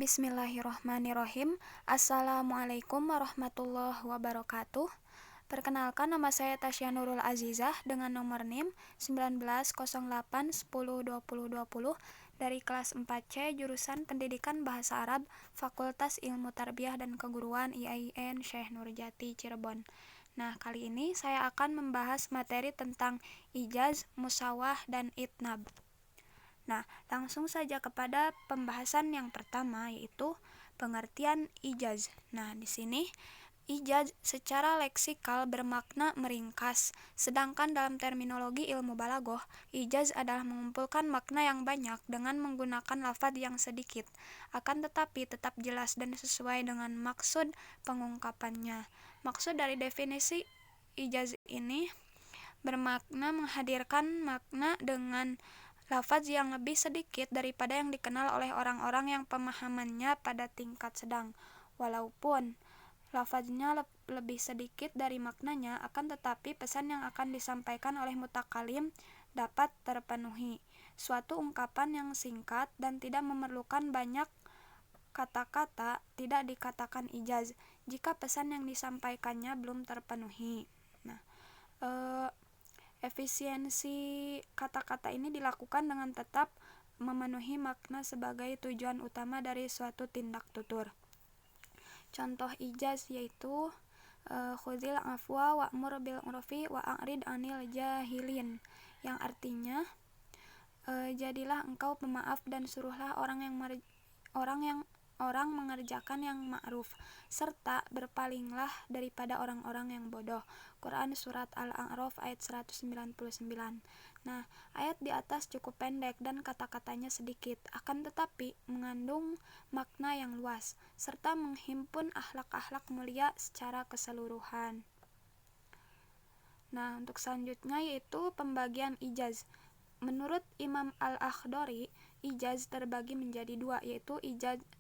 Bismillahirrohmanirrohim. Assalamualaikum warahmatullahi wabarakatuh. Perkenalkan, nama saya Tasya Nurul Azizah dengan nomor NIM 1908102020 dari kelas 4C jurusan Pendidikan Bahasa Arab Fakultas Ilmu Tarbiyah dan Keguruan IAIN Syekh Nurjati Cirebon. Nah, kali ini saya akan membahas materi tentang ijaz, musawah, dan itnab. Nah, langsung saja kepada pembahasan yang pertama, yaitu pengertian ijaz. Nah, di sini ijaz secara leksikal bermakna meringkas, sedangkan dalam terminologi ilmu balaghah, ijaz adalah mengumpulkan makna yang banyak dengan menggunakan lafaz yang sedikit, akan tetapi tetap jelas dan sesuai dengan maksud pengungkapannya. Maksud dari definisi ijaz ini bermakna menghadirkan makna dengan lafaz yang lebih sedikit daripada yang dikenal oleh orang-orang yang pemahamannya pada tingkat sedang. Walaupun lafaznya lebih sedikit dari maknanya, akan tetapi pesan yang akan disampaikan oleh mutakalim dapat terpenuhi. Suatu ungkapan yang singkat dan tidak memerlukan banyak kata-kata tidak dikatakan ijaz jika pesan yang disampaikannya belum terpenuhi. Nah, efisiensi kata-kata ini dilakukan dengan tetap memenuhi makna sebagai tujuan utama dari suatu tindak tutur. Contoh ijaz yaitu khudhil afwa wa'mur bil urfi wa a'rid 'anil jahilin, yang artinya jadilah engkau pemaaf dan suruhlah orang mengerjakan yang ma'ruf, serta berpalinglah daripada orang-orang yang bodoh. Quran Surat Al-A'raf ayat 199. Nah, ayat di atas cukup pendek dan kata-katanya sedikit, akan tetapi mengandung makna yang luas, serta menghimpun akhlak-akhlak mulia secara keseluruhan. Nah, untuk selanjutnya yaitu pembagian ijaz. Menurut Imam Al-Akhdari, ijaz terbagi menjadi dua, yaitu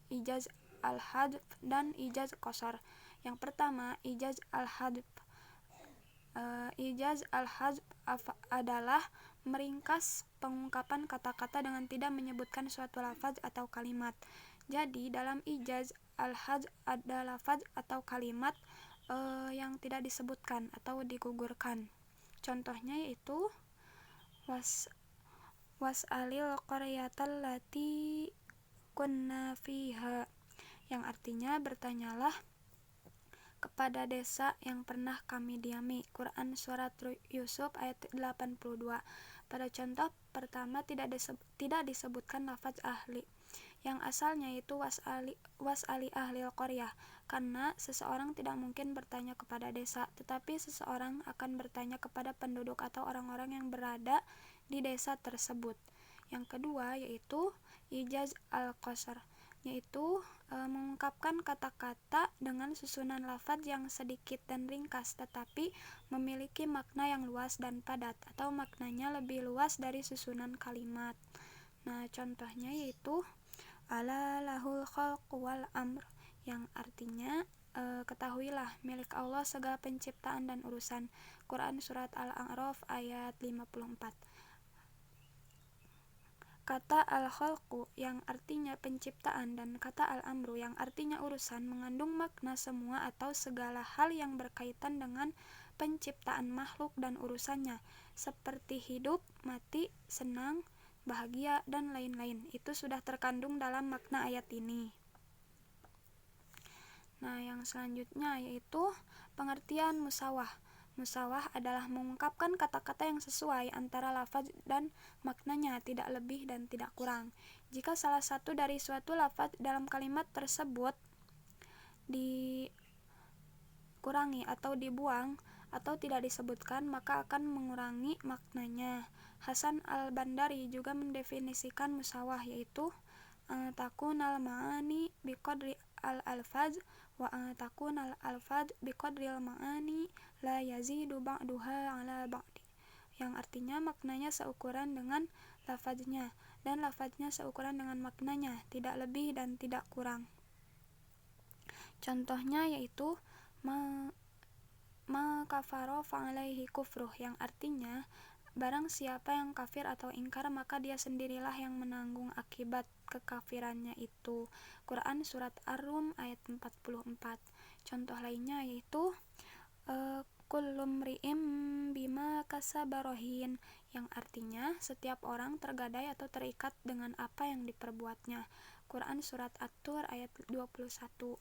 ijaz al-hadf dan ijaz qasar. Yang pertama, ijaz al-hadf. Ijaz al-hadf adalah meringkas pengungkapan kata-kata dengan tidak menyebutkan suatu lafaz atau kalimat. Jadi, dalam ijaz al-hadf ada lafaz atau kalimat yang tidak disebutkan atau digugurkan. Contohnya yaitu was'alil qaryatal lati kunna fiha, yang artinya bertanyalah kepada desa yang pernah kami diami. Quran Surat Yusuf ayat 82. Pada contoh pertama tidak disebutkan lafaz ahli, yang asalnya itu was'ali ahlil qaryah, karena seseorang tidak mungkin bertanya kepada desa, tetapi seseorang akan bertanya kepada penduduk atau orang-orang yang berada di desa tersebut. Yang kedua yaitu ijaz al-qasar, yaitu mengungkapkan kata-kata dengan susunan lafaz yang sedikit dan ringkas, tetapi memiliki makna yang luas dan padat, atau maknanya lebih luas dari susunan kalimat. Nah, contohnya yaitu ala lahul khalqu wal amr, yang artinya ketahuilah milik Allah segala penciptaan dan urusan. Quran Surat Al-A'raf ayat 54. Kata al-khalqu yang artinya penciptaan dan kata al-amru yang artinya urusan mengandung makna semua atau segala hal yang berkaitan dengan penciptaan makhluk dan urusannya, seperti hidup, mati, senang, bahagia, dan lain-lain. Itu sudah terkandung dalam makna ayat ini. Nah, yang selanjutnya yaitu pengertian musawah. Musawah adalah mengungkapkan kata-kata yang sesuai antara lafaz dan maknanya, tidak lebih dan tidak kurang. Jika salah satu dari suatu lafaz dalam kalimat tersebut dikurangi atau dibuang atau tidak disebutkan, maka akan mengurangi maknanya. Hasan al-Bandari juga mendefinisikan musawah, yaitu takunal ma'ani biqadri al-alfaz wa takunal alfaz biqadril ma'ani la yazidu ba'duha ala ba'di, yang artinya maknanya seukuran dengan lafaznya dan lafaznya seukuran dengan maknanya, tidak lebih dan tidak kurang. Contohnya yaitu ma kafaro fa'alaihi kufruh, yang artinya barang siapa yang kafir atau ingkar, maka dia sendirilah yang menanggung akibat kekafirannya itu. Quran Surat Ar-Rum ayat 44. Contoh lainnya yaitu kullu mri'im bima kasaba rahin, yang artinya setiap orang tergadai atau terikat dengan apa yang diperbuatnya. Quran Surat At-Tur ayat 21.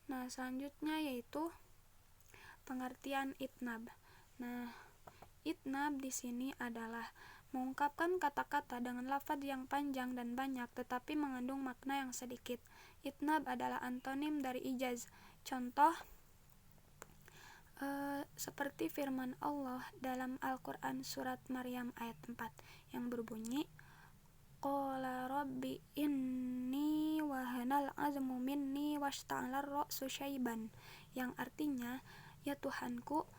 Nah, selanjutnya yaitu pengertian itnab. Nah, itnab di sini adalah mengungkapkan kata-kata dengan lafaz yang panjang dan banyak tetapi mengandung makna yang sedikit. Itnab adalah antonim dari ijaz. Contoh seperti firman Allah dalam Al-Quran Surat Maryam ayat 4 yang berbunyi Qala rabbi inni wahanal azmu minni washta'alar ra'su syaiban, yang artinya ya Tuhanku,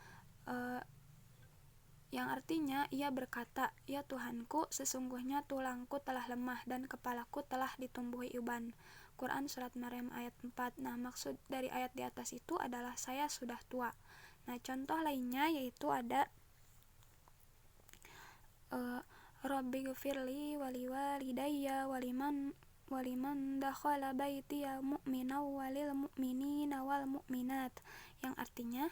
yang artinya ia berkata, ya Tuhanku, sesungguhnya tulangku telah lemah dan kepalaku telah ditumbuhi uban. Quran Surat Maryam ayat 4. Nah, maksud dari ayat di atas itu adalah saya sudah tua. Nah, contoh lainnya yaitu ada Rabbi ghfirli wali walidayya waliman dakhala baitiya mu'minan walil mu'minina wal mu'minat, yang artinya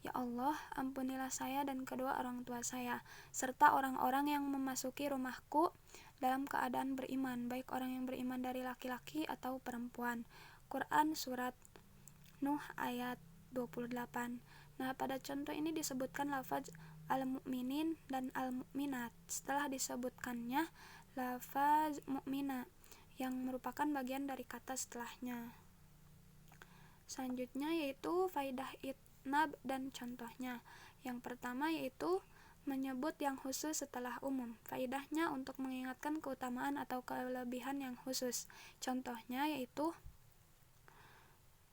ya Allah, ampunilah saya dan kedua orang tua saya serta orang-orang yang memasuki rumahku dalam keadaan beriman, baik orang yang beriman dari laki-laki atau perempuan. Quran Surat Nuh ayat 28. Nah, pada contoh ini disebutkan lafaz al-mu'minin dan al-mu'minat setelah disebutkannya lafaz mu'mina yang merupakan bagian dari kata setelahnya. Selanjutnya yaitu faidah itnab dan contohnya. Yang pertama yaitu menyebut yang khusus setelah umum. Faidahnya untuk mengingatkan keutamaan atau kelebihan yang khusus. Contohnya yaitu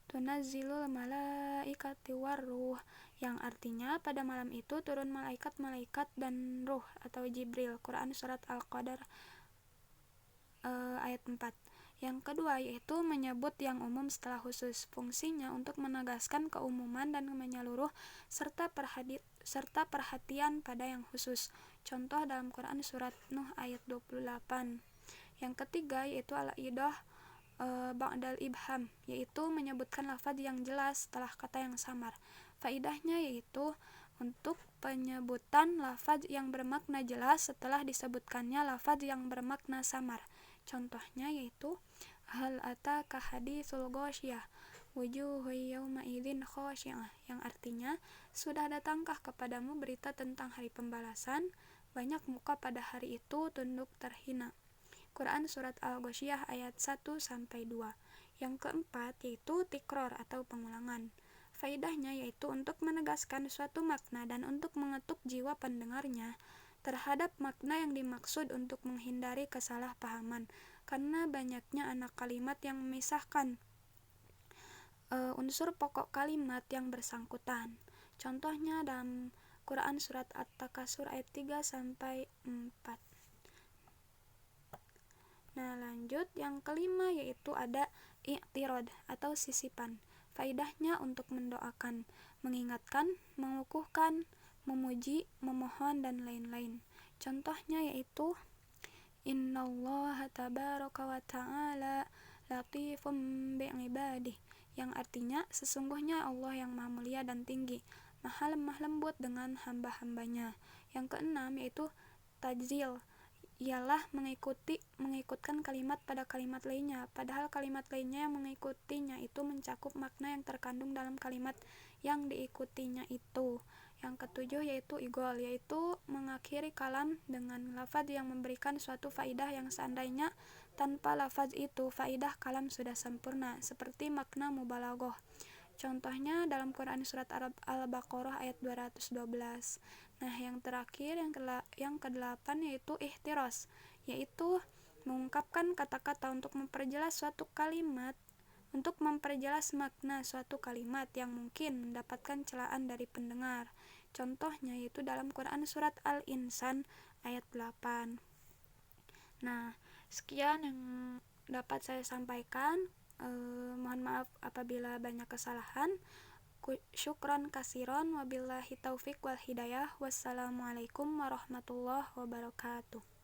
tunazzilul malaikati warruh, yang artinya pada malam itu turun malaikat-malaikat dan ruh atau Jibril. Quran Surat Al-Qadar ayat 4. Yang kedua yaitu menyebut yang umum setelah khusus. Fungsinya untuk menegaskan keumuman dan menyeluruh serta perhatian pada yang khusus. Contoh dalam Quran Surat Nuh ayat 28. Yang ketiga yaitu al-idah ba'dal ibham, yaitu menyebutkan lafaz yang jelas setelah kata yang samar. Faidahnya yaitu untuk penyebutan lafaz yang bermakna jelas setelah disebutkannya lafaz yang bermakna samar. Contohnya yaitu hal ataka haditsul ghasyiyah wujuhu yawma idzin khashi'ah, yang artinya sudah datangkah kepadamu berita tentang hari pembalasan, banyak muka pada hari itu tunduk terhina. Quran Surat Al-Ghasyiyah ayat 1-2. Yang keempat yaitu tikror atau pengulangan. Faidahnya yaitu untuk menegaskan suatu makna dan untuk mengetuk jiwa pendengarnya terhadap makna yang dimaksud untuk menghindari kesalahpahaman, karena banyaknya anak kalimat yang memisahkan unsur pokok kalimat yang bersangkutan. Contohnya dalam Quran Surat At-Takasur ayat 3-4. Nah, lanjut yang kelima yaitu ada i'tirad atau sisipan. Faidahnya untuk mendoakan, mengingatkan, mengukuhkan, memuji, memohon dan lain-lain. Contohnya yaitu innallaha tabaraka wa ta'ala latifum bi'ibadih, yang artinya sesungguhnya Allah yang maha mulia dan tinggi, maha lemah lembut dengan hamba-hambanya. Yang keenam yaitu tajzil, ialah mengikutkan kalimat pada kalimat lainnya, padahal kalimat lainnya yang mengikutinya itu mencakup makna yang terkandung dalam kalimat yang diikutinya itu. Yang ketujuh yaitu igol, yaitu mengakhiri kalam dengan lafaz yang memberikan suatu faidah yang seandainya tanpa lafaz itu faidah kalam sudah sempurna, seperti makna mubalaghah. Contohnya dalam Quran Surat Al-Baqarah ayat 212. Nah, yang terakhir yang kedelapan yaitu ihtiras, yaitu mengungkapkan kata-kata untuk memperjelas suatu kalimat, untuk memperjelas makna suatu kalimat yang mungkin mendapatkan celaan dari pendengar. Contohnya yaitu dalam Quran Surat Al-Insan ayat 8. Nah, sekian yang dapat saya sampaikan. Mohon maaf apabila banyak kesalahan. Syukron kasiron wabillahi taufik wal hidayah. Wassalamualaikum warahmatullahi wabarakatuh.